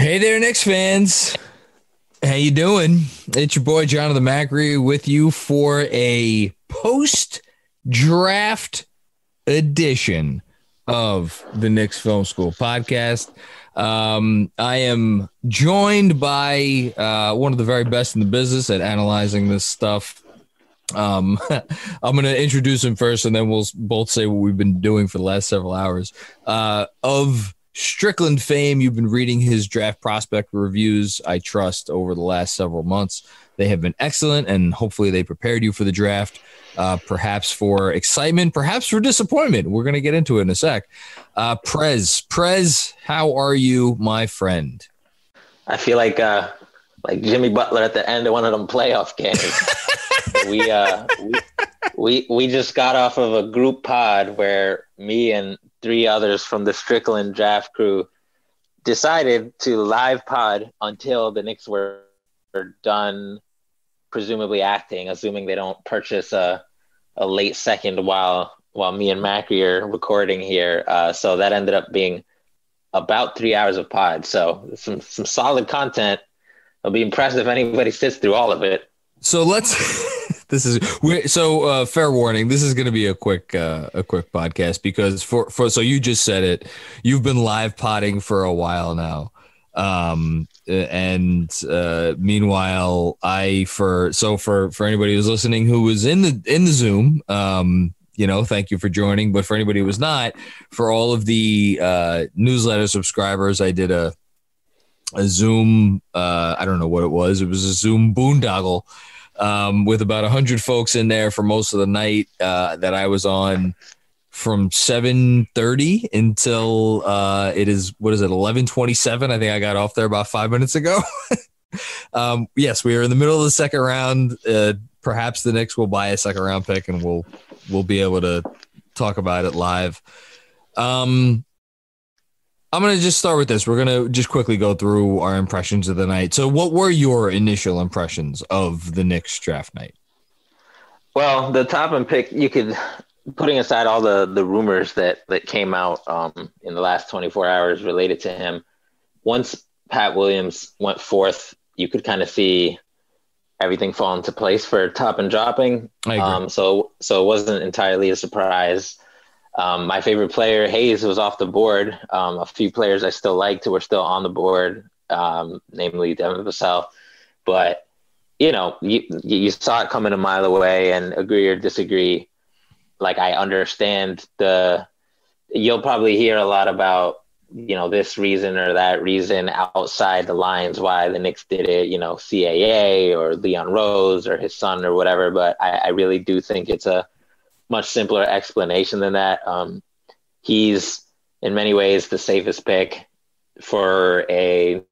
Hey there, Knicks fans. How you doing? It's your boy Jonathan Macri with you for a post-draft edition of the Knicks Film School Podcast. I am joined by one of the very best in the business at analyzing this stuff. I'm going to introduce him first, and then we'll both say what we've been doing for the last several hours. Of Strickland fame, you've been reading his draft prospect reviews, I trust, over the last several months. They have been excellent, and hopefully they prepared you for the draft, perhaps for excitement, perhaps for disappointment. We're going to get into it in a sec. Prez, how are you, my friend? I feel like Jimmy Butler at the end of one of them playoff games. we just got off of a group pod where me and three others from the Strickland draft crew decided to live pod until the Knicks were done, presumably acting, assuming they don't purchase a late second while me and Macri are recording here. So that ended up being about 3 hours of pod. So some solid content. I'll be impressed if anybody sits through all of it. So fair warning. This is going to be a quick podcast because so you just said it. You've been live potting for a while now, and meanwhile, for anybody who's listening who was in the Zoom, thank you for joining. But for anybody who was not, for all of the newsletter subscribers, I did a Zoom. I don't know what it was. It was a Zoom boondoggle. With about 100 folks in there for most of the night that I was on from 7:30 until it is 11:27. I think I got off there about 5 minutes ago. Yes, we are in the middle of the second round. Perhaps the Knicks will buy a second round pick and we'll be able to talk about it live. I'm going to just start with this. We're going to just quickly go through our impressions of the night. So what were your initial impressions of the Knicks draft night? Well, the top and pick, putting aside all the rumors that came out in the last 24 hours related to him, once Pat Williams went fourth, you could kind of see everything fall into place for top and dropping. So it wasn't entirely a surprise. My favorite player, Hayes, was off the board. A few players I still liked who were still on the board, namely Devin Veselle. But, you saw it coming a mile away, and agree or disagree. Like, I understand you'll probably hear a lot about, this reason or that reason outside the lines why the Knicks did it, CAA or Leon Rose or his son or whatever. But I really do think it's a much simpler explanation than that. He's in many ways the safest pick for a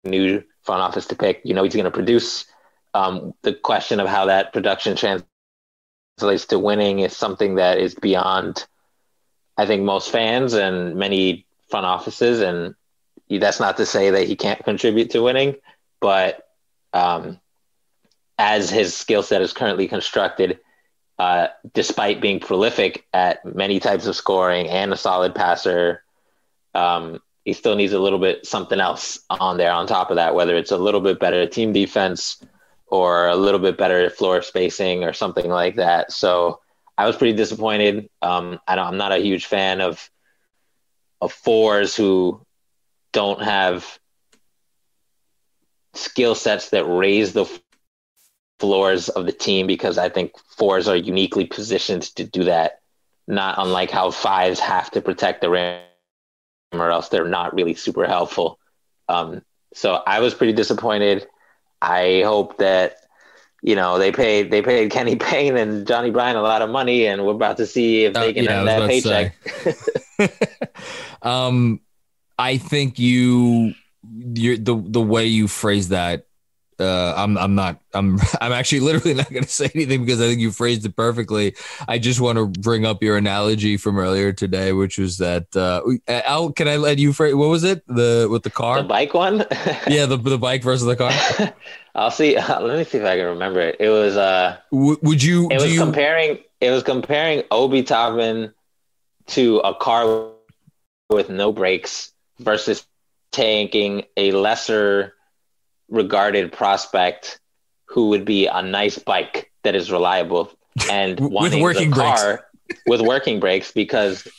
new front office to pick. He's going to produce. The question of how that production translates to winning is something that is beyond, I think, most fans and many front offices. And that's not to say that he can't contribute to winning, but as his skill set is currently constructed, despite being prolific at many types of scoring and a solid passer, he still needs a little bit something else on there on top of that, whether it's a little bit better team defense or a little bit better floor spacing or something like that. So I was pretty disappointed. I'm not a huge fan of fours who don't have skill sets that raise the floors of the team, because I think fours are uniquely positioned to do that, not unlike how fives have to protect the rim or else they're not really super helpful. So I was pretty disappointed. I hope that, they paid Kenny Payne and Johnny Bryan a lot of money, and we're about to see if they can earn that paycheck. I think the way you phrase that, I'm actually literally not going to say anything because I think you phrased it perfectly. I just want to bring up your analogy from earlier today, which was that, Al, can I let you phrase, what was it? With the car? The bike one? Yeah. The bike versus the car. I'll see. Let me see if I can remember it. It was, comparing Obi Toppin to a car with no brakes versus taking a lesser regarded prospect who would be a nice bike that is reliable and wanting the car with working brakes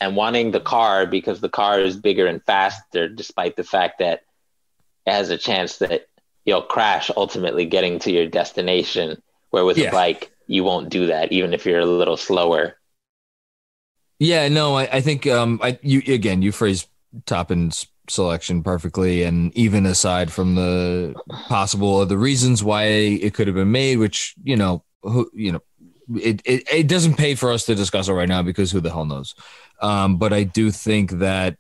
wanting the car because the car is bigger and faster, despite the fact that it has a chance that you'll crash ultimately getting to your destination, where with a bike, you won't do that, even if you're a little slower. Yeah, no, I think you phrased Toppin's selection perfectly, and even aside from the possible other reasons why it could have been made, which it doesn't pay for us to discuss it right now because who the hell knows. But I do think that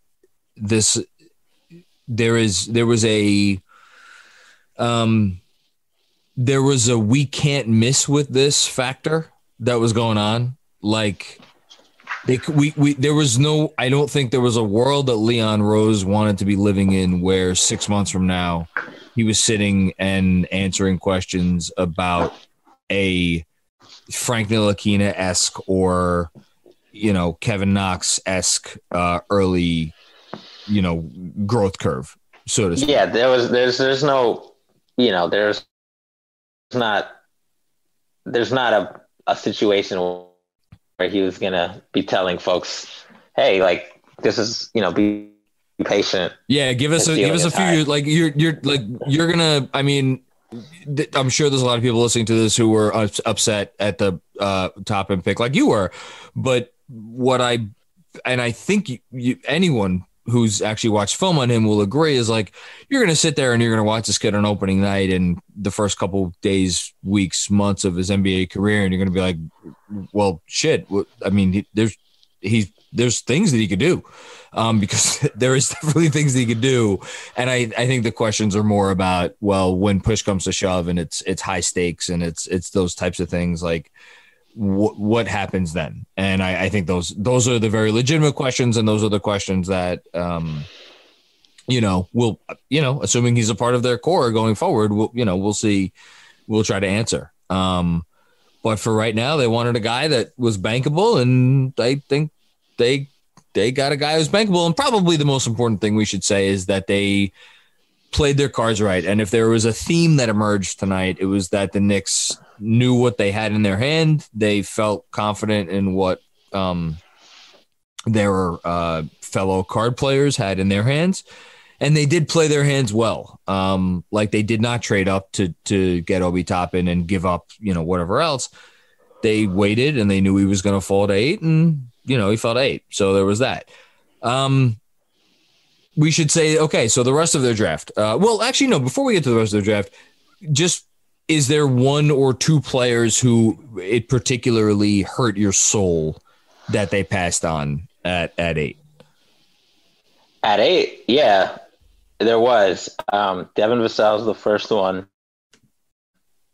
there was a we can't miss with this factor that was going on. Like there was no, I don't think there was a world that Leon Rose wanted to be living in where 6 months from now he was sitting and answering questions about a Frank Ntilikina-esque or, Kevin Knox-esque early, growth curve, so to speak. Yeah, there's no, there's not a situation where he was going to be telling folks, hey, like, this is, be patient. Yeah. Give us a few years. Like you're going to, I mean, I'm sure there's a lot of people listening to this who were upset at the Toppin pick like you were, but I think anyone who's actually watched film on him will agree is like, you're going to sit there and you're going to watch this kid on opening night and the first couple days, weeks, months of his NBA career. And you're going to be like, well, shit. I mean, there's things that he could do because there is definitely things that he could do. And I think the questions are more about, well, when push comes to shove and it's high stakes and it's those types of things, like what happens then? And I think those are the very legitimate questions. And those are the questions that, assuming he's a part of their core going forward, we'll see, we'll try to answer. But for right now, they wanted a guy that was bankable, and I think they got a guy who's bankable. And probably the most important thing we should say is that they played their cards right. And if there was a theme that emerged tonight, it was that the Knicks knew what they had in their hand. They felt confident in what their fellow card players had in their hands. And they did play their hands well. Like they did not trade up to get Obi Toppin and give up, whatever else. They waited and they knew he was going to fall to 8, and he fell to 8. So there was that. We should say, okay, so the rest of their draft. Well, actually, no, before we get to the rest of their draft, just is there one or two players who it particularly hurt your soul that they passed on at 8? At 8, yeah. There was. Devin Veselle was the first one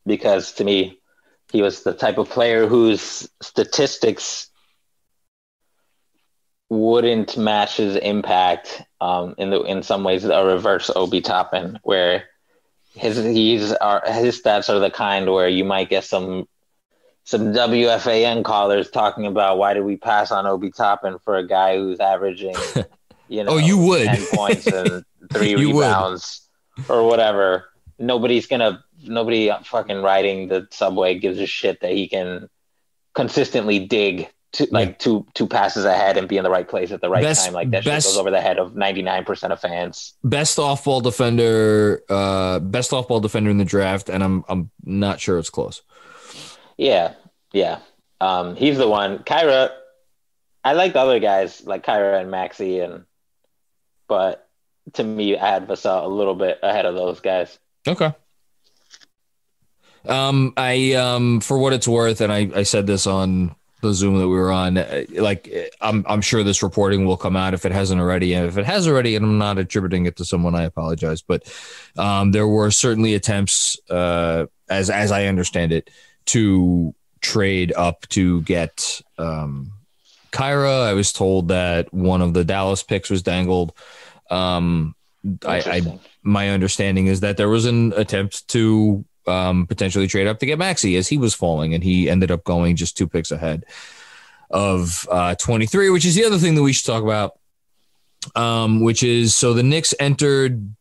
because to me, he was the type of player whose statistics wouldn't match his impact in some ways a reverse Obi Toppin, where his stats are the kind where you might get some WFAN callers talking about why did we pass on Obi Toppin for a guy who's averaging you would 10 points and 3 rebounds or whatever. Nobody fucking riding the subway gives a shit that he can consistently dig two passes ahead and be in the right place at the right time. Like that shit goes over the head of 99% of fans. Best off-ball defender in the draft, and I'm not sure it's close. Yeah. He's the one. Kyra, I like the other guys like Kyra and Maxey, but to me, I had Veselle a little bit ahead of those guys. Okay. I for what it's worth, and I said this on the Zoom that we were on, I'm sure this reporting will come out if it hasn't already. And if it has already, and I'm not attributing it to someone, I apologize. But there were certainly attempts, as I understand it, to trade up to get Kyra. I was told that one of the Dallas picks was dangled. My understanding is that there was an attempt to potentially trade up to get Maxey as he was falling, and he ended up going just 2 picks ahead of 23, which is the other thing that we should talk about. which is so the Knicks entered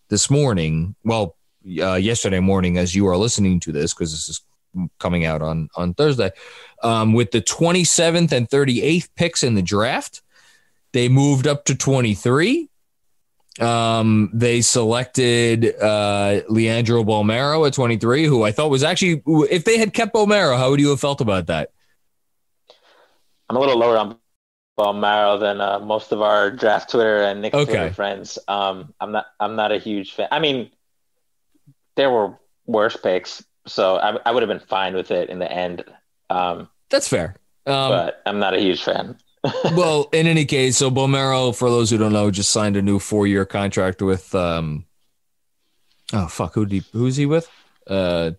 this morning. Well, yesterday morning, as you are listening to this, because this is coming out on Thursday, with the 27th and 38th picks in the draft. They moved up to 23. They selected Leandro Bolmaro at 23, who I thought was actually, if they had kept Bolmaro, how would you have felt about that? I'm a little lower on Bolmaro than most of our draft Twitter and Knicks Twitter friends. I'm not a huge fan. I mean, there were worse picks, so I would have been fine with it in the end. That's fair. But I'm not a huge fan. Well, in any case, so Bolmaro, for those who don't know, just signed a new 4-year contract with who's he with? I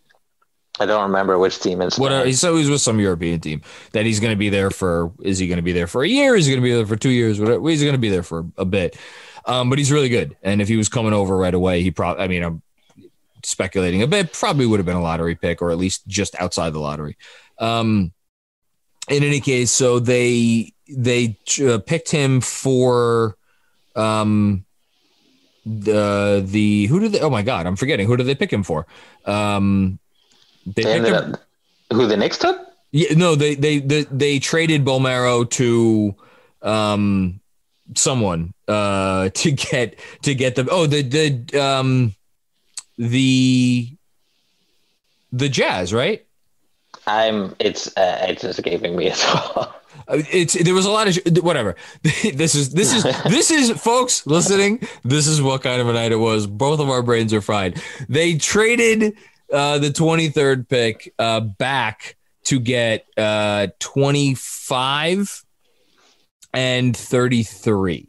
don't remember which team in Spain. So he's with some European team that he's going to be there for. Is he going to be there for a year? Is he going to be there for 2 years? Whatever. He's going to be there for a bit. But he's really good. And if he was coming over right away, I'm speculating a bit, probably would have been a lottery pick, or at least just outside the lottery. In any case, so they picked him for who did they? Oh my God, I'm forgetting. Who did they pick him for? Who the Knicks took? Yeah, no, they traded Bolmaro to someone to get them. The Jazz, right? It's escaping me as well. There was a lot of whatever. This is folks listening. This is what kind of a night it was. Both of our brains are fried. They traded the 23rd pick back to get 25 and 33.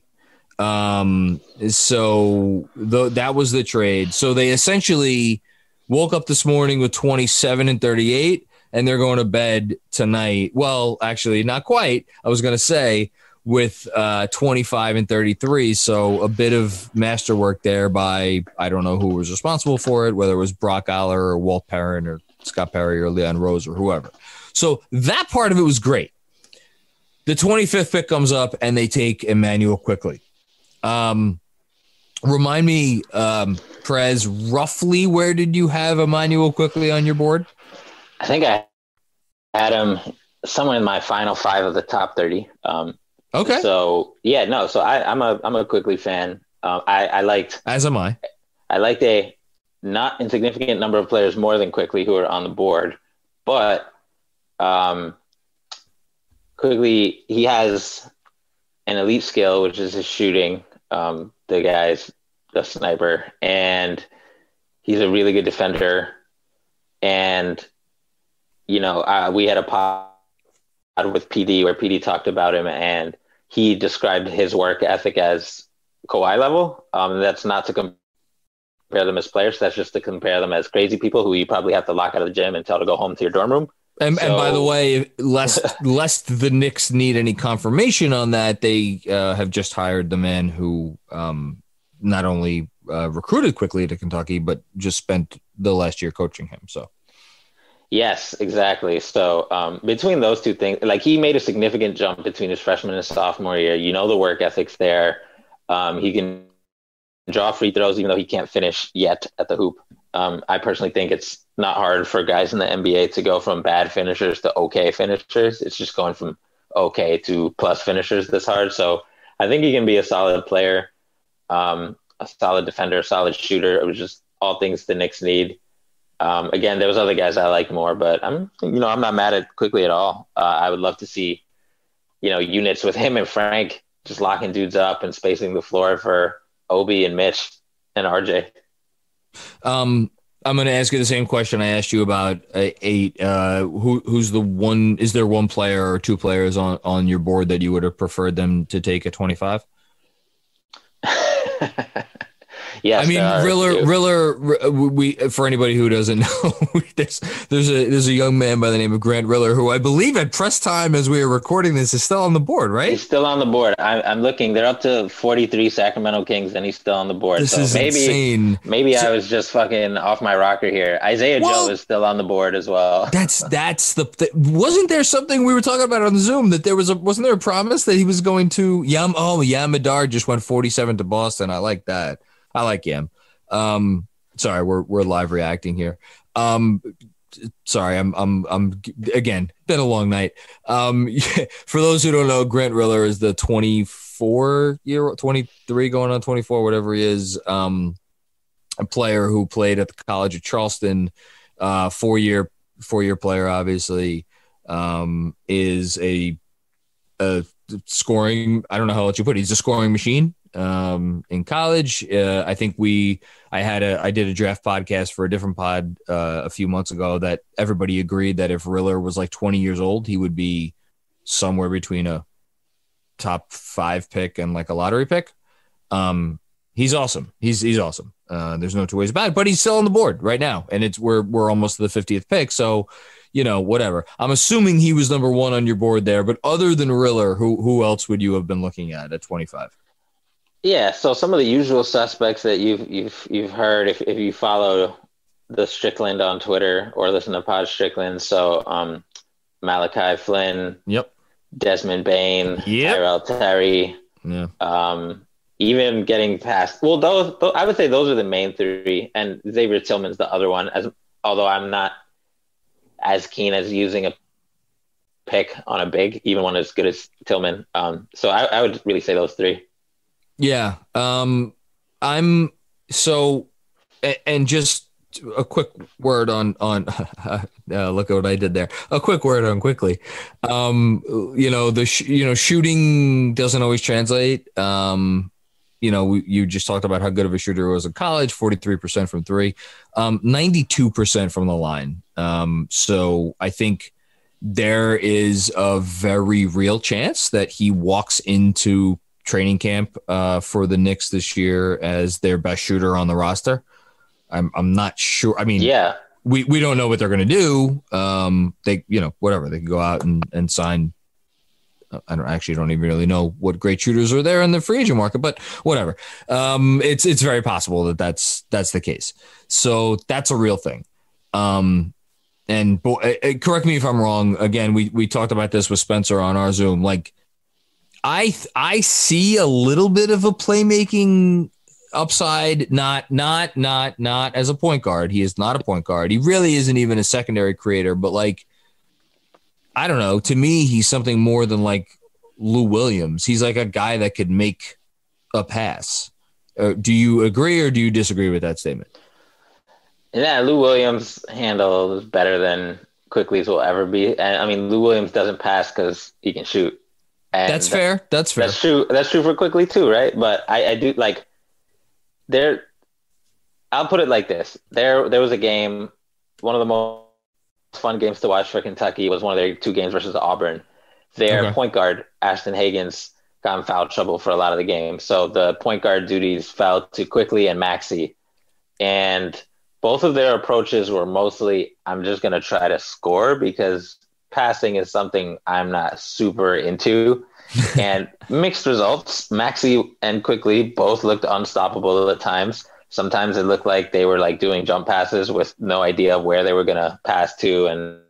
So that was the trade. So they essentially woke up this morning with 27 and 38. And they're going to bed tonight. Well, actually, not quite. I was going to say with 25 and 33. So a bit of masterwork there by, I don't know who was responsible for it, whether it was Brock Aller or Walt Perrin or Scott Perry or Leon Rose or whoever. So that part of it was great. The 25th pick comes up and they take Emmanuel Quickley. Remind me, Prez, roughly where did you have Emmanuel Quickley on your board? I think I had him somewhere in my final 5 of the top 30. Okay. So yeah, no. So I'm a Quickley fan. I liked, as am I. I liked a not insignificant number of players more than Quickley who are on the board, but Quickley, he has an elite skill, which is his shooting. The guy's a sniper, and he's a really good defender. And we had a pod with PD where PD talked about him, and he described his work ethic as Kawhi level. That's not to compare them as players. That's just to compare them as crazy people who you probably have to lock out of the gym and tell to go home to your dorm room. And by the way, lest the Knicks need any confirmation on that, they have just hired the man who not only recruited Quickley to Kentucky, but just spent the last year coaching him. So. Yes, exactly. So between those two things, like he made a significant jump between his freshman and his sophomore year. The work ethic's there. He can draw free throws, even though he can't finish yet at the hoop. I personally think it's not hard for guys in the NBA to go from bad finishers to okay finishers. It's just going from okay to plus finishers this hard. So I think he can be a solid player, a solid defender, a solid shooter. It was just all things the Knicks need. Again, there was other guys I like more, but I'm not mad at Quickley at all. I would love to see, units with him and Frank just locking dudes up and spacing the floor for Obi and Mitch and RJ. I'm going to ask you the same question I asked you about 8. Who's the one? Is there one player or two players on your board that you would have preferred them to take at 25? I Yes, mean, there are a few. We for anybody who doesn't know, there's a young man by the name of Grant Riller who I believe at press time as we are recording this is still on the board, right? He's still on the board. I'm looking. They're up to 43 Sacramento Kings, and he's still on the board. This So is insane. maybe So, I was just fucking off my rocker here. Isaiah Joe is still on the board as well. wasn't there something we were talking about on Zoom that wasn't there a promise that he was going to Yam Madar just went 47 to Boston. I like that. I like Yam. Sorry, we're live reacting here. Sorry, I'm again, been a long night. For those who don't know, Grant Riller is the 23 going on 24, whatever he is, a player who played at the College of Charleston, four-year player, obviously, is a scoring. I don't know how else you put it. He's a scoring machine. In college, I think I did a draft podcast for a different pod a few months ago that everybody agreed that if Riller was like 20 years old, he would be somewhere between a top 5 pick and like a lottery pick. He's awesome. He's awesome. There's no two ways about it, but he's still on the board right now, and we're almost to the 50th pick. So, whatever. I'm assuming he was number 1 on your board there, but other than Riller, who else would you have been looking at 25? Yeah, so some of the usual suspects that you've heard if you follow the Strickland on Twitter or listen to Pod Strickland. So Malachi Flynn, yep, Desmond Bain, yep, Tyrell Terry, yeah. Even getting past. Well, those I would say those are the main 3, and Xavier Tillman's the other one. Although I'm not as keen as using a pick on a big, even one as good as Tillman. So I would really say those 3. Yeah. I'm so, and just a quick word on look at what I did there. A quick word on quickly. Shooting doesn't always translate. You just talked about how good of a shooter he was in college, 43% from 3, 92% from the line. So I think there is a very real chance that he walks into training camp for the Knicks this year as their best shooter on the roster. I'm not sure. I mean, yeah, we don't know what they're going to do. They, whatever, they can go out and sign. I don't even really know what great shooters are there in the free agent market, but whatever. It's very possible that's the case. So that's a real thing. And correct me if I'm wrong. Again, we talked about this with Spencer on our Zoom. Like, I see a little bit of a playmaking upside, not as a point guard. He is not a point guard. He really isn't even a secondary creator, but like, I don't know. To me, he's something more than like Lou Williams. He's like a guy that could make a pass. Do you agree or do you disagree with that statement? Yeah, Lou Williams' handle is better than Quickly's will ever be. And I mean, Lou Williams doesn't pass because he can shoot. And that's fair. That's fair. That's true for Quickly too, right? But I do like I'll put it like this. There was a game, one of the most fun games to watch for Kentucky was one of their 2 games versus Auburn. Their point guard, Ashton Hagans, got in foul trouble for a lot of the game. So the point guard duties fell to Quickly and Maxey. And both of their approaches were mostly, I'm just going to try to score because passing is something I'm not super into. And mixed results. Maxey and Quickly both looked unstoppable at times. Sometimes it looked like they were like doing jump passes with no idea of where they were going to pass to and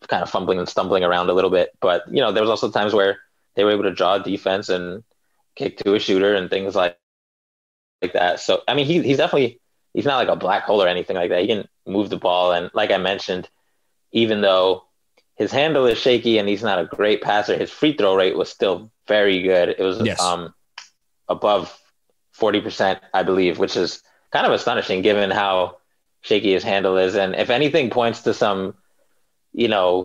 kind of fumbling and stumbling around a little bit. But, there was also times where they were able to draw defense and kick to a shooter and things like that. So, I mean, he's not like a black hole or anything like that. He can move the ball. And like I mentioned, even though his handle is shaky and he's not a great passer, his free throw rate was still very good. It was above 40%, I believe, which is kind of astonishing given how shaky his handle is. And if anything points to some,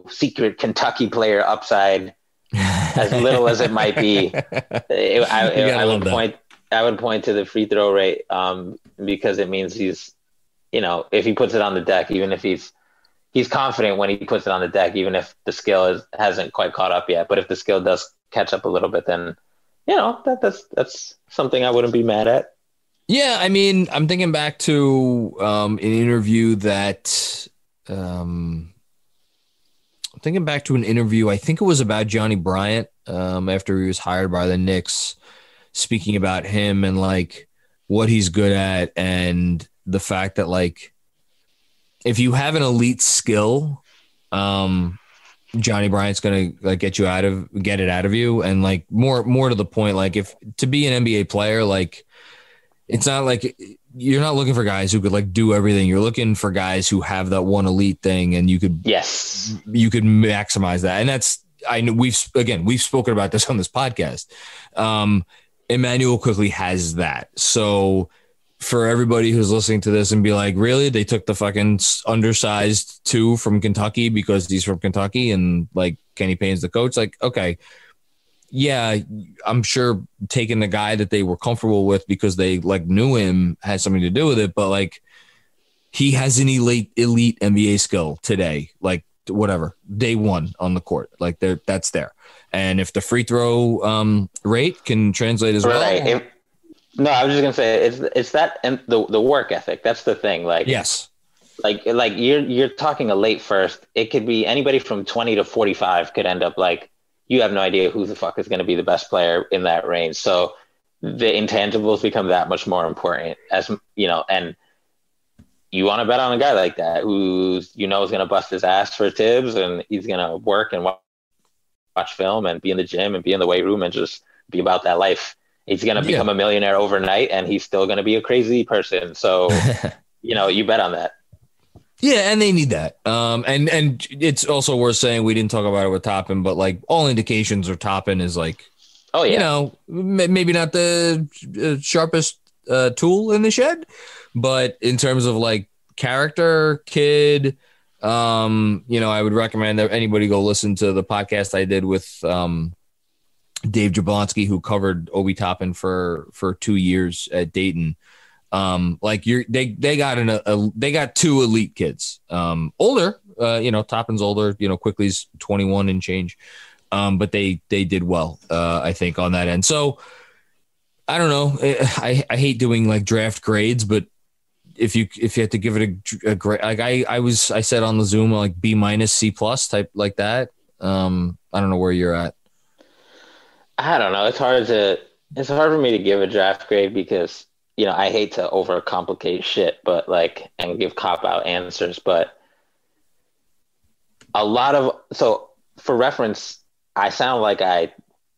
secret Kentucky player upside, as little as it might be, I would point to the free throw rate because it means he's, if he puts it on the deck, even if he's confident when he puts it on the deck, even if the skill hasn't quite caught up yet. But if the skill does catch up a little bit, then that's something I wouldn't be mad at. Yeah, I mean, I'm thinking back to an interview that I'm thinking back to an interview. I think it was about Johnny Bryant after he was hired by the Knicks, speaking about him and like what he's good at and the fact that like if you have an elite skill, Johnny Bryant's gonna like get it out of you. And like more to the point, like if to be an NBA player, like it's not like you're not looking for guys who could like do everything. You're looking for guys who have that one elite thing, and you could maximize that. And that's I know we've spoken about this on this podcast. Emmanuel quickly has that. So for everybody who's listening to this and be like, really, they took the fucking undersized two from Kentucky because he's from Kentucky and like Kenny Payne's the coach. Like, okay. Yeah, I'm sure taking the guy that they were comfortable with because they like knew him had something to do with it. But like, he has an elite NBA skill today. Like whatever, day one on the court, like that's there. And if the free throw rate can translate as well. No, I was just gonna say it's that and the work ethic. That's the thing. Like yes, like you're talking a late first. It could be anybody from 20 to 45 could end up like. You have no idea who the fuck is going to be the best player in that range. So the intangibles become that much more important as you know, and you want to bet on a guy like that who's, is going to bust his ass for Tibbs and he's going to work and watch film and be in the gym and be in the weight room and just be about that life. He's going to become a millionaire overnight and he's still going to be a crazy person. So, you bet on that. Yeah, and they need that. And it's also worth saying we didn't talk about it with Toppin, but like all indications are Toppin is like, maybe not the sharpest tool in the shed, but in terms of like character, kid, I would recommend that anybody go listen to the podcast I did with Dave Jablonski, who covered Obi Toppin for 2 years at Dayton. They got two elite kids, older, Toppin's older, Quickly's 21 and change. But they did well, I think on that end. So I don't know. I hate doing like draft grades, but if you had to give it a grade, like I said on the Zoom, like B- C+ type like that. I don't know where you're at. I don't know. It's hard for me to give a draft grade because, I hate to overcomplicate shit, but and give cop-out answers. But so for reference, I sound like I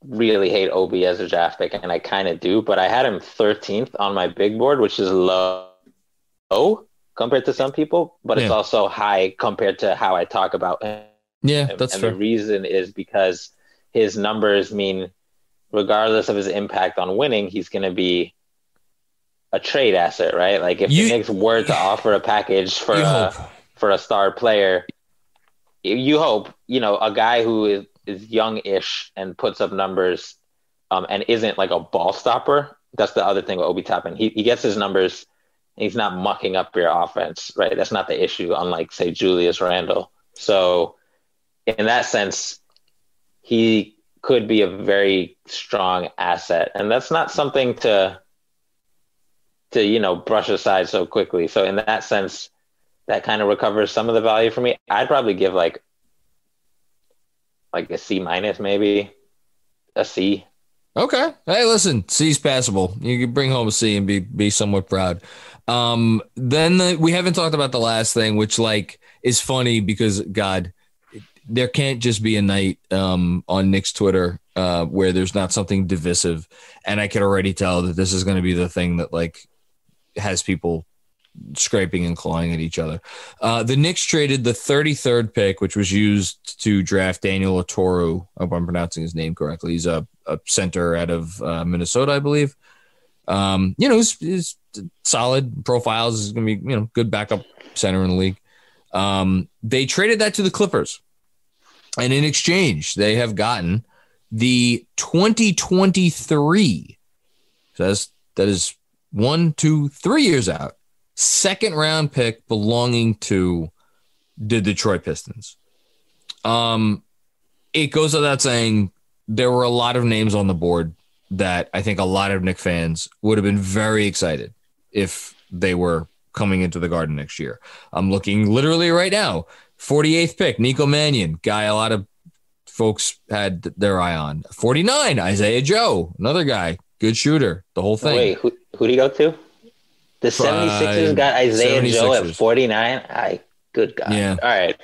really hate Obi as a draft pick, and I kind of do, but I had him 13th on my big board, which is low compared to some people, but it's also high compared to how I talk about him. Yeah, that's fair. The reason is because his numbers mean, regardless of his impact on winning, he's going to be a trade asset, right? Like if the Knicks were to offer a package for a star player, you hope, a guy who is young-ish and puts up numbers and isn't like a ball stopper. That's the other thing with Obi Toppin. He gets his numbers. He's not mucking up your offense, right? That's not the issue, unlike, say, Julius Randle. So in that sense, he could be a very strong asset. And that's not something to brush aside so quickly. So in that sense, that kind of recovers some of the value for me. I'd probably give like a C-, maybe a C. Okay. Hey, listen, C's passable. You can bring home a C and be somewhat proud. Then we haven't talked about the last thing, which is funny because God, there can't just be a night on Knicks Twitter where there's not something divisive. And I could already tell that this is going to be the thing that has people scraping and clawing at each other. The Knicks traded the 33rd pick, which was used to draft Daniel Oturu. I hope I'm pronouncing his name correctly. He's a center out of Minnesota, I believe. He's solid profiles. Is going to be, good backup center in the league. They traded that to the Clippers. And in exchange, they have gotten the 2023. So that is 1, 2, 3 years out. Second round pick belonging to the Detroit Pistons. It goes without saying there were a lot of names on the board that I think a lot of Knicks fans would have been very excited if they were coming into the Garden next year. I'm looking literally right now. 48th pick, Nico Mannion, guy a lot of folks had their eye on. 49, Isaiah Joe, another guy, good shooter, the whole thing. Wait, who did he go to? The 76ers got Isaiah 76ers. Joe at 49. Good God. Yeah. All right.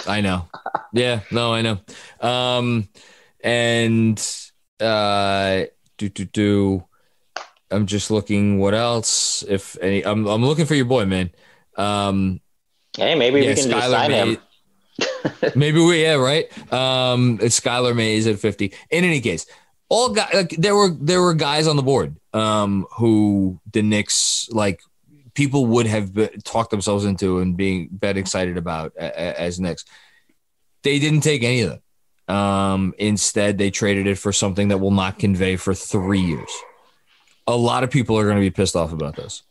I know. Yeah. No, I know. I'm just looking what else, if any. I'm looking for your boy, man. Hey, maybe we can just sign him. Maybe right. It's Skylar Mays at 50. In any case, all guys, like, there were guys on the board who the Knicks, like, people would have talked themselves into and being excited about as Knicks. They didn't take any of them. Instead, they traded it for something that will not convey for 3 years. A lot of people are going to be pissed off about this.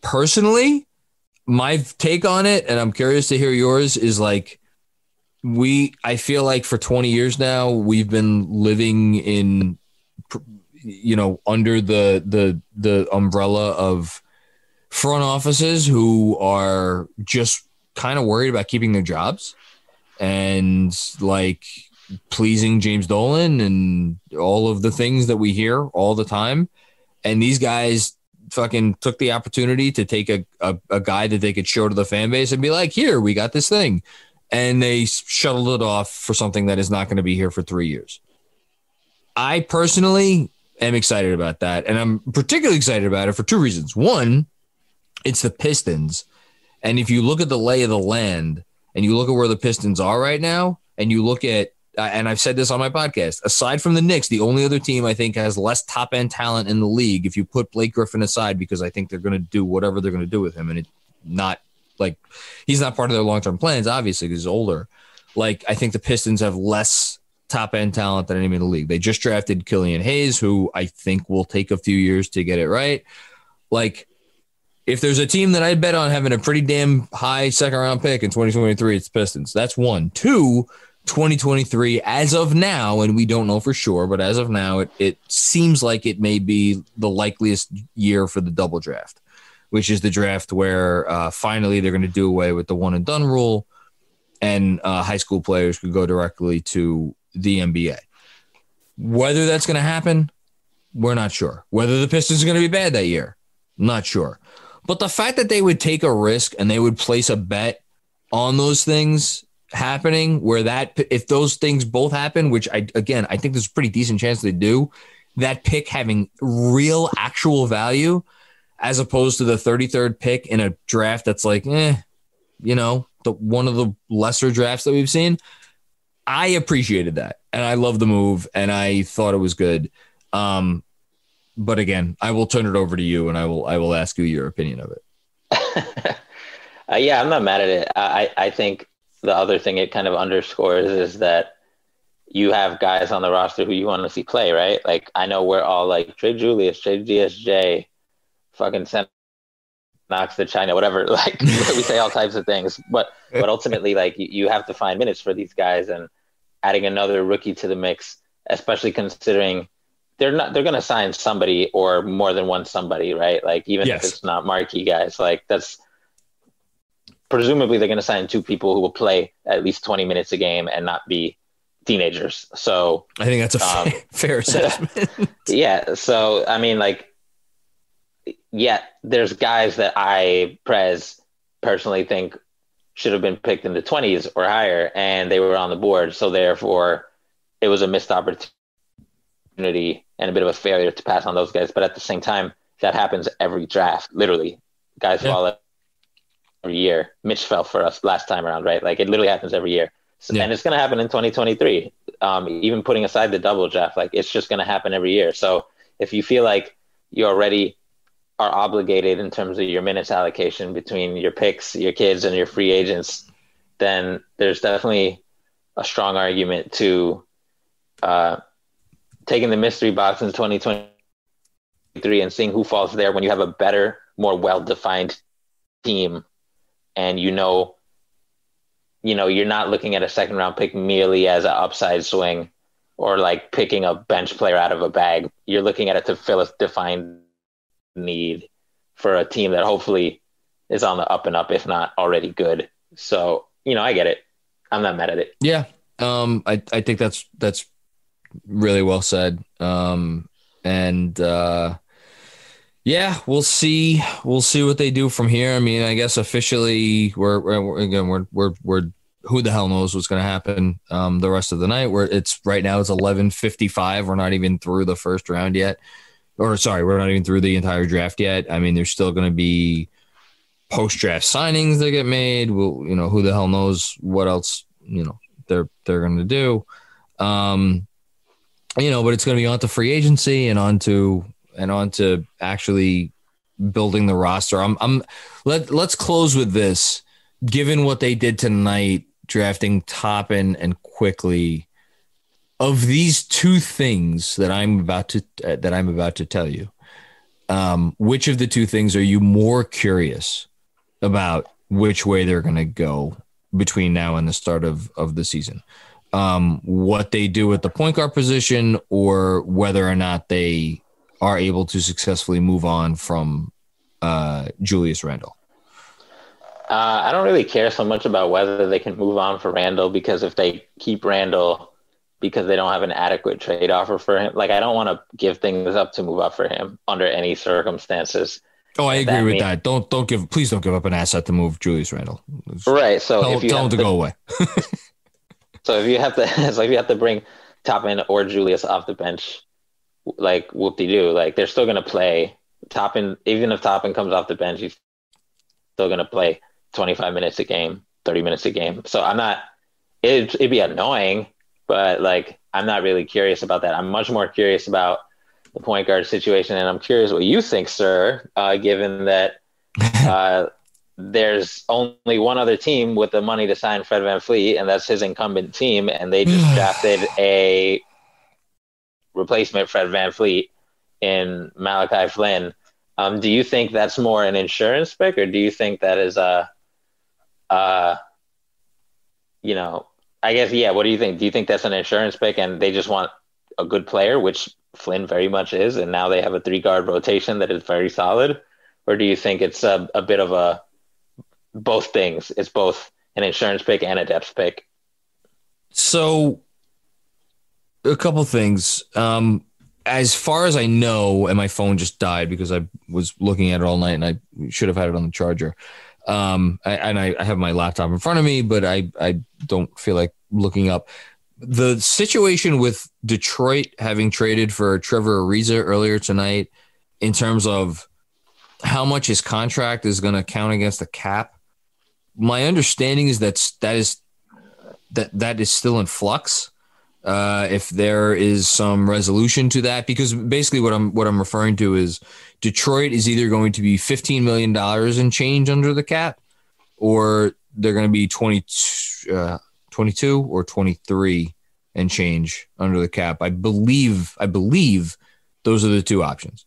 Personally, my take on it, and I'm curious to hear yours, is like, I feel like for 20 years now, we've been living in, under the umbrella of front offices who are just kind of worried about keeping their jobs and like pleasing James Dolan and all of the things that we hear all the time. And these guys fucking took the opportunity to take a guy that they could show to the fan base and be like, here, we got this thing. And they shuttled it off for something that is not going to be here for 3 years. I personally am excited about that. And I'm particularly excited about it for two reasons. One, it's the Pistons. And if you look at the lay of the land and you look at where the Pistons are right now, and you look at, and I've said this on my podcast, aside from the Knicks, the only other team I think has less top end talent in the league, if you put Blake Griffin aside, because I think they're going to do whatever they're going to do with him. And it's not like, he's not part of their long-term plans, obviously, because he's older. Like, I think the Pistons have less top end talent than any in the league. They just drafted Killian Hayes, who I think will take a few years to get it right. Like, if there's a team that I'd bet on having a pretty damn high second round pick in 2023, it's Pistons. That's one. Two, 2023, as of now, and we don't know for sure, but as of now, it seems like it may be the likeliest year for the double draft, which is the draft where finally they're going to do away with the one and done rule, and high school players could go directly to the NBA. Whether that's going to happen, we're not sure. Whether the Pistons are going to be bad that year, not sure. But the fact that they would take a risk and they would place a bet on those things happening, where that, if those things both happen, which I think there's a pretty decent chance they do, that pick having real actual value as opposed to the 33rd pick in a draft that's like, one of the lesser drafts that we've seen. I appreciated that, and I love the move, and I thought it was good. But again, I will turn it over to you, and I will ask you your opinion of it. Yeah, I'm not mad at it. I think the other thing it kind of underscores is that you have guys on the roster who you want to see play, right? Like, I know we're all like, trade Julius, trade DSJ, fucking send Knox to China, whatever. Like, we say all types of things, but ultimately, like, you have to find minutes for these guys, and adding another rookie to the mix, especially considering they're going to sign somebody or more than one somebody, right? Like, even if it's not marquee guys, like, that's presumably they're going to sign two people who will play at least 20 minutes a game and not be teenagers. So I think that's a fair assessment. Yeah. So, I mean, like, yeah, there's guys that Prez personally think should have been picked in the 20s or higher, and they were on the board. So therefore it was a missed opportunity and a bit of a failure to pass on those guys. But at the same time, that happens every draft. Literally, guys fall every year. Mitch fell for us last time around, right? Like, it literally happens every year. So, and it's going to happen in 2023. Even putting aside the double draft, like, it's just going to happen every year. So if you feel like you already are obligated in terms of your minutes allocation between your picks, your kids, and your free agents, then there's definitely a strong argument to taking the mystery box in 2023 and seeing who falls there when you have a better, more well-defined team, and you're not looking at a second round pick merely as an upside swing or like picking a bench player out of a bag. You're looking at it to fill a defined need for a team that hopefully is on the up and up, if not already good. So, I get it. I'm not mad at it. Yeah. I think that's really well said. Yeah, we'll see what they do from here. I mean, I guess officially we're who the hell knows what's going to happen the rest of the night. It's 11:55. We're not even through the first round yet. Or sorry, we're not even through the entire draft yet. I mean, there's still going to be post-draft signings that get made. Well, who the hell knows what else, they're going to do. But it's going to be on to free agency and on to actually building the roster. Let's close with this. Given what they did tonight, drafting Toppin and Quickly, of these two things that I'm about to tell you, which of the two things are you more curious about which way they're going to go between now and the start of the season? What they do at the point guard position, or whether or not they are able to successfully move on from Julius Randle? I don't really care so much about whether they can move on for Randle, because if they keep Randle because they don't have an adequate trade offer for him, I don't want to give things up to move up for him under any circumstances. Oh, I agree with that. Please don't give up an asset to move Julius Randle. Right. So tell him to go away. So if you have to bring Toppin or Julius off the bench, whoop-de-doo, they're still going to play Toppin. Even if Toppin comes off the bench, he's still going to play 25 minutes a game, 30 minutes a game. So it'd be annoying, but I'm not really curious about that. I'm much more curious about the point guard situation. And I'm curious what you think, sir, given that there's only one other team with the money to sign Fred VanVleet, and that's his incumbent team. And they just drafted a replacement Fred VanVleet in Malachi Flynn. Do you think that's more an insurance pick, or do you think that is I guess, yeah, what do you think? Do you think that's an insurance pick and they just want a good player, which Flynn very much is, and now they have a 3-guard rotation that is very solid? Or do you think it's a bit of both things? It's both an insurance pick and a depth pick? So a couple things. As far as I know, and my phone just died because I was looking at it all night and I should have had it on the charger. I have my laptop in front of me, but I don't feel like looking up the situation with Detroit having traded for Trevor Ariza earlier tonight in terms of how much his contract is going to count against the cap. My understanding is that is still in flux. If there is some resolution to that, because basically what I'm referring to is Detroit is either going to be $15 million in change under the cap, or they're going to be 22 or 23 and change under the cap. I believe those are the two options.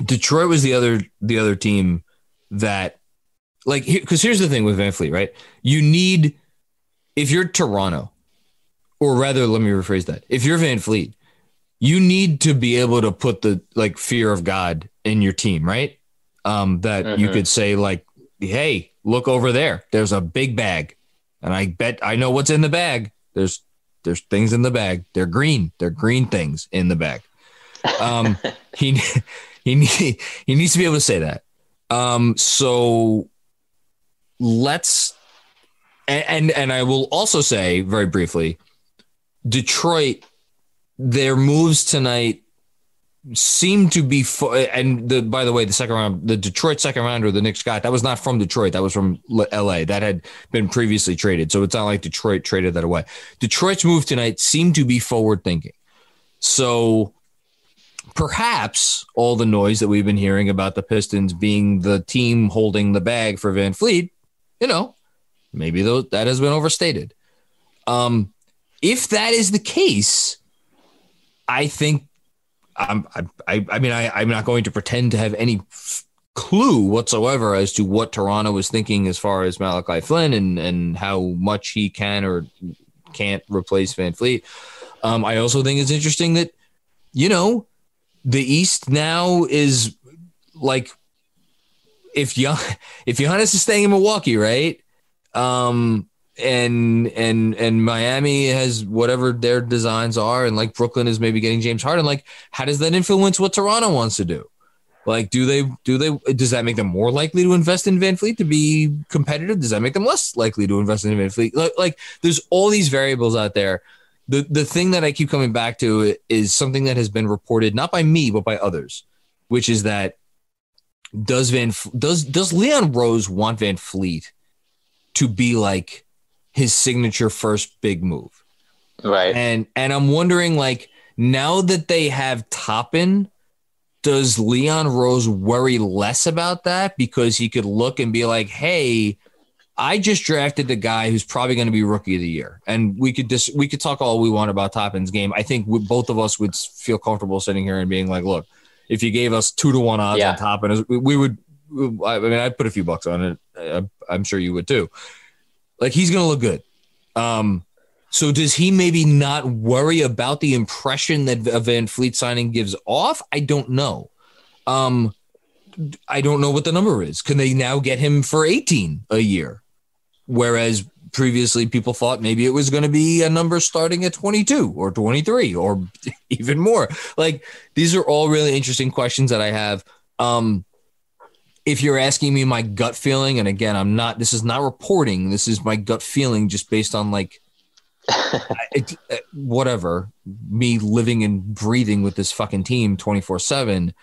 Detroit was the other team that, because here's the thing with VanVleet, right? You need, if you're Toronto, or rather, let me rephrase that. If you're VanVleet, you need to be able to put the fear of God in your team, right? That you could say hey, look over there. There's a big bag, and I bet I know what's in the bag. There's things in the bag. They're green. They're green things in the bag. He needs to be able to say that. So let's and I will also say very briefly, Detroit, their moves tonight seem to be by the way, the second round, the Detroit second rounder the Knicks got, that was not from Detroit, that was from LA. That had been previously traded, so it's not like Detroit traded that away. Detroit's move tonight seemed to be forward thinking. So perhaps all the noise that we've been hearing about the Pistons being the team holding the bag for VanVleet, maybe that has been overstated. If that is the case, I think I'm not going to pretend to have any clue whatsoever as to what Toronto is thinking as far as Malachi Flynn and how much he can or can't replace VanVleet. I also think it's interesting that, the East now is like if Giannis is staying in Milwaukee, right? And Miami has whatever their designs are, and like Brooklyn is maybe getting James Harden. Like, how does that influence what Toronto wants to do? Like, does that make them more likely to invest in Van Fleet to be competitive? Does that make them less likely to invest in Van Fleet? Like there's all these variables out there. The thing that I keep coming back to is something that has been reported, not by me, but by others, which is that does Leon Rose want Van Fleet to be like his signature first big move? Right. And I'm wondering, like, now that they have Toppin, does Leon Rose worry less about that because he could look and be like, hey, I just drafted the guy who's probably going to be rookie of the year. And we could talk all we want about Toppin's game. I think both of us would feel comfortable sitting here and being like, look, if you gave us 2-1 odds on Toppin, we would, I mean, I'd put a few bucks on it. I'm sure you would too. Like, he's going to look good. So does he maybe not worry about the impression that a Van Fleet signing gives off? I don't know. I don't know what the number is. Can they now get him for 18 a year? Whereas previously people thought maybe it was going to be a number starting at 22 or 23 or even more. Like, these are all really interesting questions that I have. If you're asking me my gut feeling, and again, this is not reporting. This is my gut feeling just based on like, whatever, me living and breathing with this fucking team 24/7.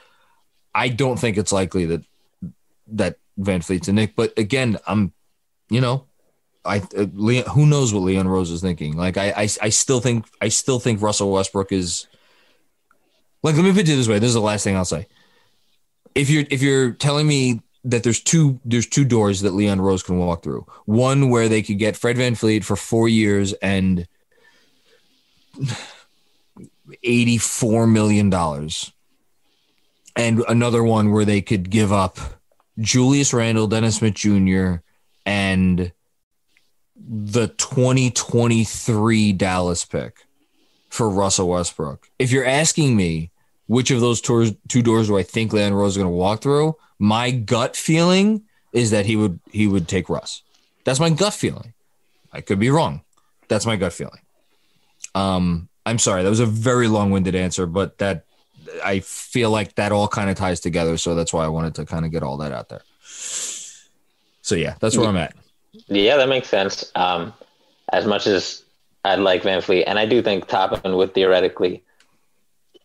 I don't think it's likely that Van Fleet's a Knick, but again, who knows what Leon Rose is thinking? Like, I still think Russell Westbrook is, like, let me put it this way. This is the last thing I'll say. If you're telling me that there's two doors that Leon Rose can walk through. One where they could get Fred VanVleet for 4 years and $84 million. And another one where they could give up Julius Randle, Dennis Smith Jr., and the 2023 Dallas pick for Russell Westbrook. If you're asking me which of those two doors do I think Leon Rose is going to walk through, my gut feeling is that he would take Russ. That's my gut feeling. I could be wrong. That's my gut feeling. I'm sorry. That was a very long-winded answer, but that I feel like that all kind of ties together. So that's why I wanted to kind of get all that out there. So yeah, that's where I'm at. Yeah, that makes sense. As much as I'd like Van Fleet, and I do think Toppin would theoretically,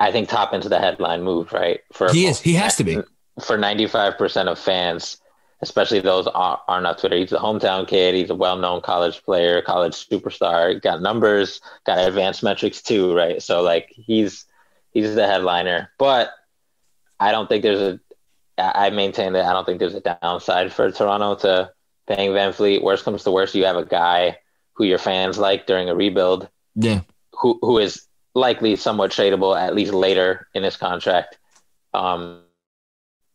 I think Toppin's the headline move, right? He has to be. For 95% of fans, especially those aren't on Twitter. He's a hometown kid. He's a well-known college player, college superstar. Got numbers, got advanced metrics too, right? So like he's the headliner. But I don't think I maintain that I don't think there's a downside for Toronto to paying Van Fleet. Worst comes to worst, you have a guy who your fans like during a rebuild. Yeah. Who is likely somewhat tradable at least later in his contract.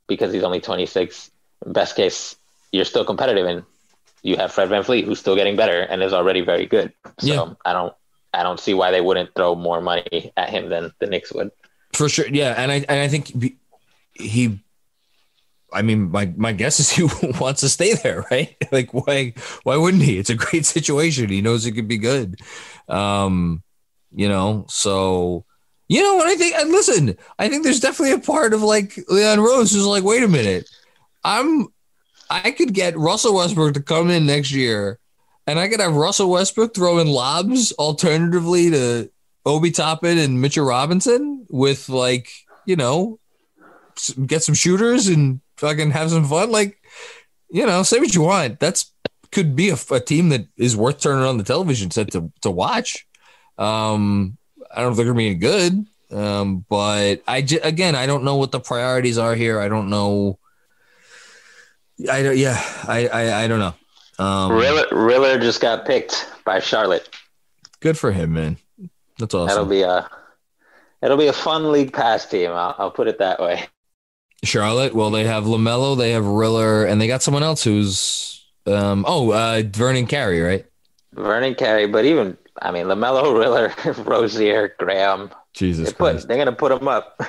Because he's only 26. Best case, you're still competitive, and you have Fred VanVleet, who's still getting better and is already very good. So yeah. I don't see why they wouldn't throw more money at him than the Knicks would. For sure, yeah, and I think he. I mean, my guess is he wants to stay there, right? Like, why wouldn't he? It's a great situation. He knows it could be good. So. You know what I think? And listen, I think there's definitely a part of like Leon Rose who's like, wait a minute, I could get Russell Westbrook to come in next year, and I could have Russell Westbrook throwing lobs alternatively to Obi Toppin and Mitchell Robinson with like, get some shooters and fucking have some fun. Like, say what you want. That's could be a team that is worth turning on the television set to watch. I don't think they're being good, but I don't know what the priorities are here. I don't know. I don't know. Riller just got picked by Charlotte. Good for him, man. That's awesome. It'll be a fun league pass team. I'll put it that way. Charlotte. Well, they have LaMelo, they have Riller, and they got someone else who's Vernon Carey, right? Vernon Carey, but even. I mean, LaMelo, Riller, Rozier, Graham. Jesus Christ. They're going to put them up.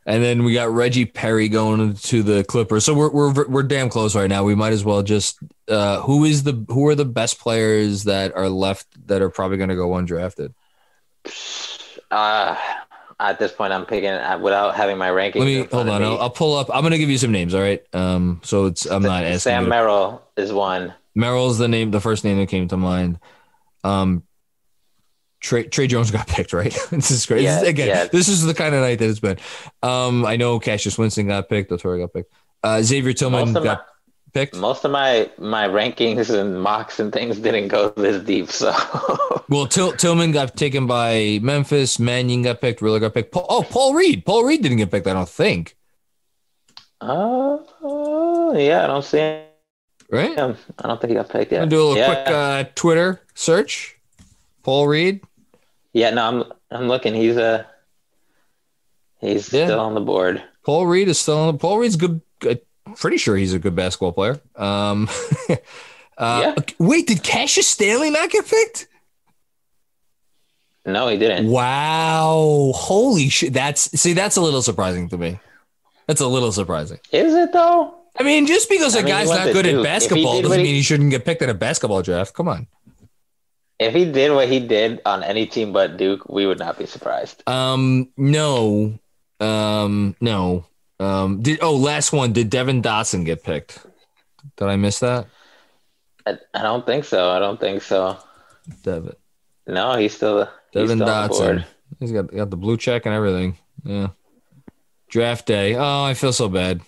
And then we got Reggie Perry going to the Clippers. So we're damn close right now. We might as well just who are the best players that are left that are probably going to go undrafted? At this point, I'm picking without having my rankings. Let me hold on. I'll pull up. I'm going to give you some names. All right. So I'm not asking. Sam Merrill is one. Merrill's the first name that came to mind. Trey Jones got picked, right? This is great. This is the kind of night that it's been. I know Cassius Winston got picked. Otero got picked. Xavier Tillman got picked. Most of my rankings and mocks and things didn't go this deep. So, well, Tillman got taken by Memphis. Mannion got picked. Riller got picked. Paul Reed. Paul Reed didn't get picked, I don't think. Yeah, I don't see him. Right? I don't think he got picked yet. I'm gonna do a quick Twitter search. Paul Reed. Yeah, no, I'm looking. He's still on the board. Paul Reed is still on the. Paul Reed's good. Pretty sure he's a good basketball player. Wait, did Cassius Stanley not get picked? No, he didn't. Wow! Holy shit! That's a little surprising to me. That's a little surprising. Is it though? I mean, just because a guy's not good at basketball doesn't mean he shouldn't get picked in a basketball draft. Come on. If he did what he did on any team but Duke, we would not be surprised. No. Last one. Did Devin Dawson get picked? Did I miss that? I don't think so. Devin. No, he's still Devin Dawson. On the board. He's got the blue check and everything. Yeah. Draft day. Oh, I feel so bad.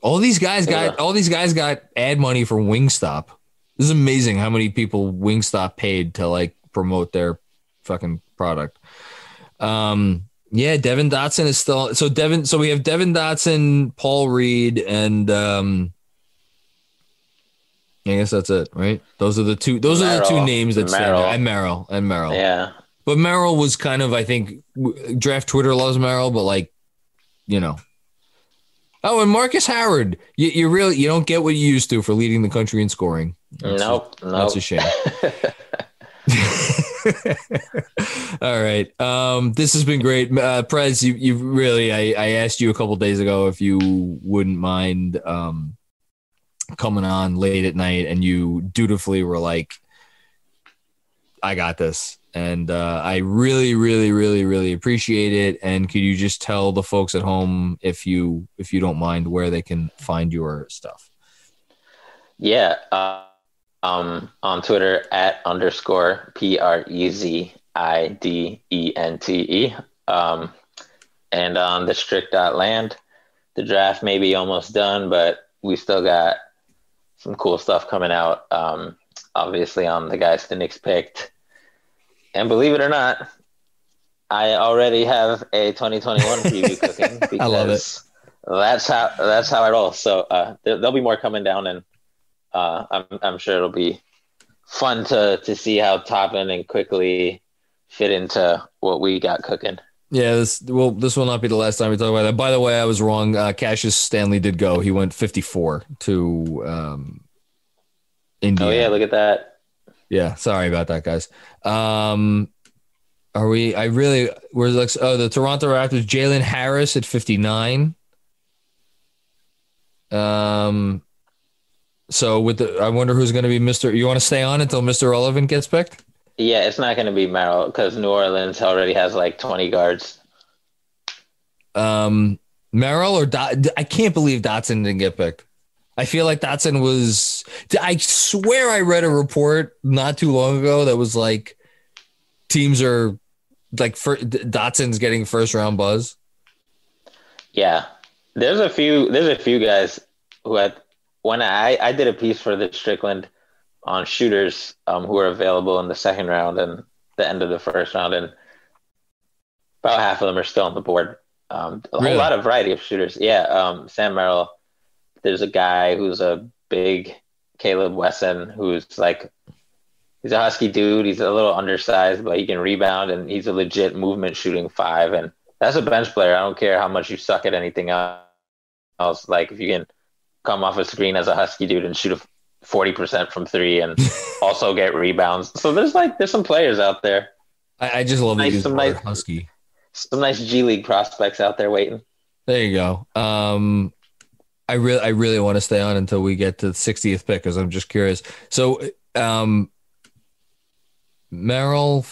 All these guys got ad money for Wingstop. This is amazing how many people Wingstop paid to like promote their fucking product. Devin Dotson is still so we have Devin Dotson, Paul Reed, and I guess that's it, right? Those are the two names that stand out. And Merrill. Yeah. But Merrill was kind of, I think, draft Twitter loves Merrill, but like, you know. Oh, and Marcus Howard. You don't get what you used to for leading the country in scoring. Nope. That's a shame. All right. This has been great. Prez, you really, I asked you a couple days ago if you wouldn't mind coming on late at night, and you dutifully were like, I got this. And I really, really, really, really appreciate it. And could you just tell the folks at home, if you don't mind, where they can find your stuff? Yeah. On Twitter @_PREZIDENTE. And on the strict.land. The draft may be almost done, but we still got some cool stuff coming out. Obviously on the guys the Knicks picked. And believe it or not, I already have a 2021 preview cooking because I love it. That's how I roll. So there'll be more coming down, and I'm sure it'll be fun to see how Toppin and quickly fit into what we got cooking. Yeah, this will not be the last time we talk about that. By the way, I was wrong. Cassius Stanley did go. He went 54 to Indiana. Oh yeah, look at that. Yeah, sorry about that, guys. The Toronto Raptors, Jalen Harris at 59. So I wonder who's going to be Mr. You want to stay on until Mr. Relevant gets picked? Yeah, it's not going to be Merrill because New Orleans already has like 20 guards. Merrill or I can't believe Dotson didn't get picked. I feel like Dotson was. I swear I read a report not too long ago that was like teams are like Dotson's getting first round buzz. Yeah, there's a few guys who when I did a piece for the Strickland on shooters who are available in the second round and the end of the first round, and about half of them are still on the board. Whole lot of variety of shooters. Yeah, Sam Merrill. There's a guy who's a big Caleb Wesson who's like, he's a husky dude. He's a little undersized, but he can rebound, and he's a legit movement shooting 5. And that's a bench player. I don't care how much you suck at anything else. Like if you can come off a screen as a husky dude and shoot 40% from 3 and also get rebounds. So there's some players out there. I just love that he's husky. Some nice G League prospects out there waiting. There you go. I really want to stay on until we get to the 60th pick because I'm just curious. So, Merrill,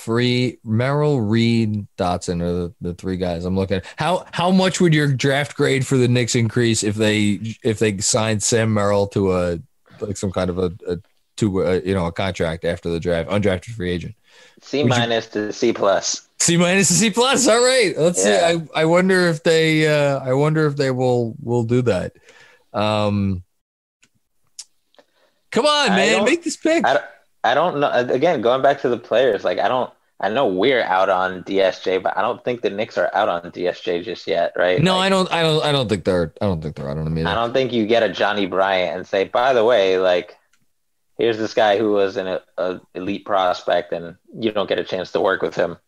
Reed, Dawson are the three guys I'm looking at. How much would your draft grade for the Knicks increase if they signed Sam Merrill to some kind of a contract after the draft, undrafted free agent? C- to C+. C- to C+. All right, let's see. I wonder if they will do that. Come on, man, make this pick. I don't know. Again, going back to the players, like I know we're out on DSJ, but I don't think the Knicks are out on DSJ just yet, right? No, like, I don't think they're out on him either. I don't think you get a Johnny Bryant and say, by the way, like, here's this guy who was an elite prospect, and you don't get a chance to work with him.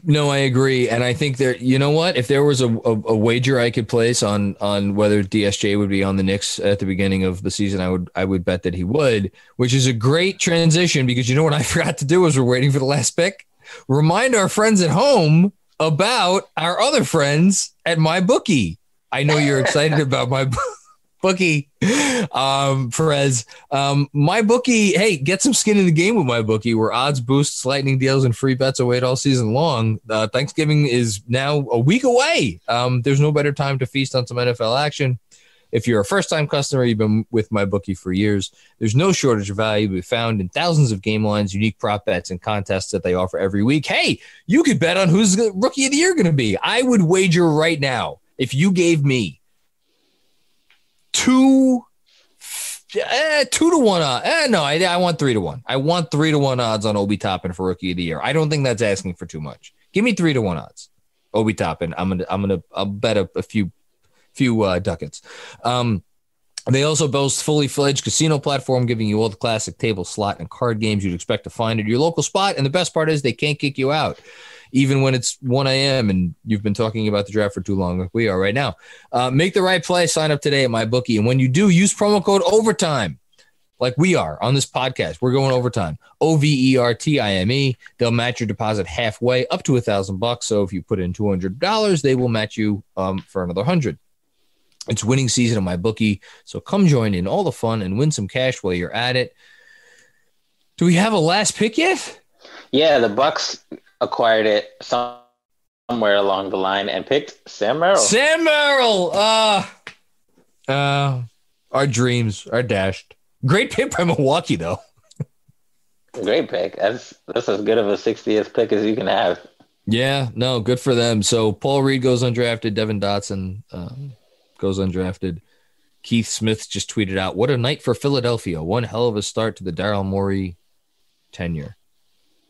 No, I agree, and I think that, you know what, if there was a wager I could place on whether DSJ would be on the Knicks at the beginning of the season, I would bet that he would, which is a great transition because you know what I forgot to do as we're waiting for the last pick? Remind our friends at home about our other friends at MyBookie. I know you're excited about MyBookie, Prez. MyBookie, hey, get some skin in the game with MyBookie, where odds boosts, lightning deals, and free bets await all season long. Thanksgiving is now a week away. There's no better time to feast on some NFL action. If you're a first-time customer, you've been with MyBookie for years. There's no shortage of value to be found in thousands of game lines, unique prop bets, and contests that they offer every week. Hey, you could bet on who's the rookie of the year going to be. I would wager right now, if you gave me 2 to 1 odds. No, I want 3 to 1. I want 3 to 1 odds on Obi Toppin for rookie of the year. I don't think that's asking for too much. Give me 3 to 1 odds. Obi Toppin. I'll bet a few ducats. They also boast fully fledged casino platform, giving you all the classic table, slot, and card games you'd expect to find at your local spot. And the best part is they can't kick you out, even when it's 1 a.m. and you've been talking about the draft for too long, like we are right now. Make the right play. Sign up today at MyBookie. And when you do, use promo code OVERTIME, like we are on this podcast. We're going overtime. OVERTIME. They'll match your deposit halfway, up to $1,000. So if you put in $200, they will match you for another $100. It's winning season at MyBookie, so come join in all the fun and win some cash while you're at it. Do we have a last pick yet? Yeah, the Bucks acquired it somewhere along the line and picked Sam Merrill. Sam Merrill! Our dreams are dashed. Great pick by Milwaukee, though. Great pick. That's as good of a 60th pick as you can have. Yeah, no, good for them. So Paul Reed goes undrafted. Devin Dotson goes undrafted. Keith Smith just tweeted out, "What a night for Philadelphia. One hell of a start to the Daryl Morey tenure."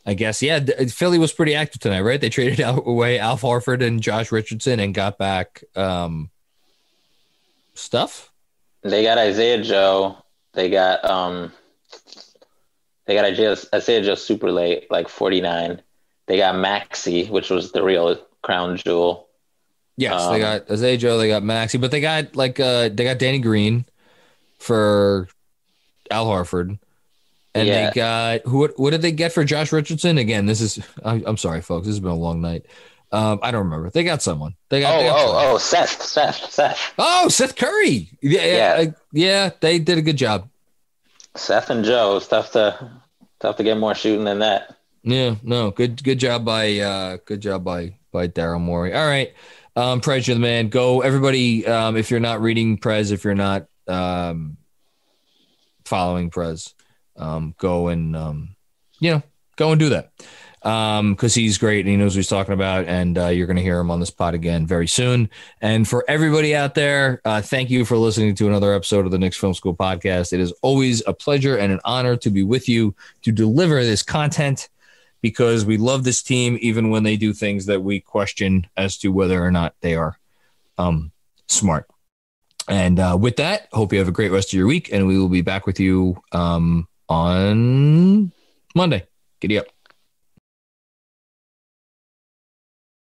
I guess, yeah, Philly was pretty active tonight, right? They traded away Al Horford and Josh Richardson and got back stuff. They got Isaiah Joe. They got Isaiah Joe super late, like 49. They got Maxey, which was the real crown jewel. Yes, they got Isaiah Joe, they got Maxey, but they got Danny Green for Al Horford, and they got what did they get for Josh Richardson? Again, I'm sorry, folks, this has been a long night. I don't remember. They got someone. Seth. Oh, Seth Curry. Yeah. They did a good job. Seth and Joe. It's tough to get more shooting than that. Yeah, no, good job by Daryl Morey. All right. Prez, you're the man. Go, everybody. If you're not reading Prez, if you're not following Prez, go and do that because he's great and he knows what he's talking about. And you're going to hear him on this pod again very soon. And for everybody out there, thank you for listening to another episode of the Knicks Film School Podcast. It is always a pleasure and an honor to be with you to deliver this content, because we love this team even when they do things that we question as to whether or not they are smart. And with that, hope you have a great rest of your week, and we will be back with you on Monday. Giddy up.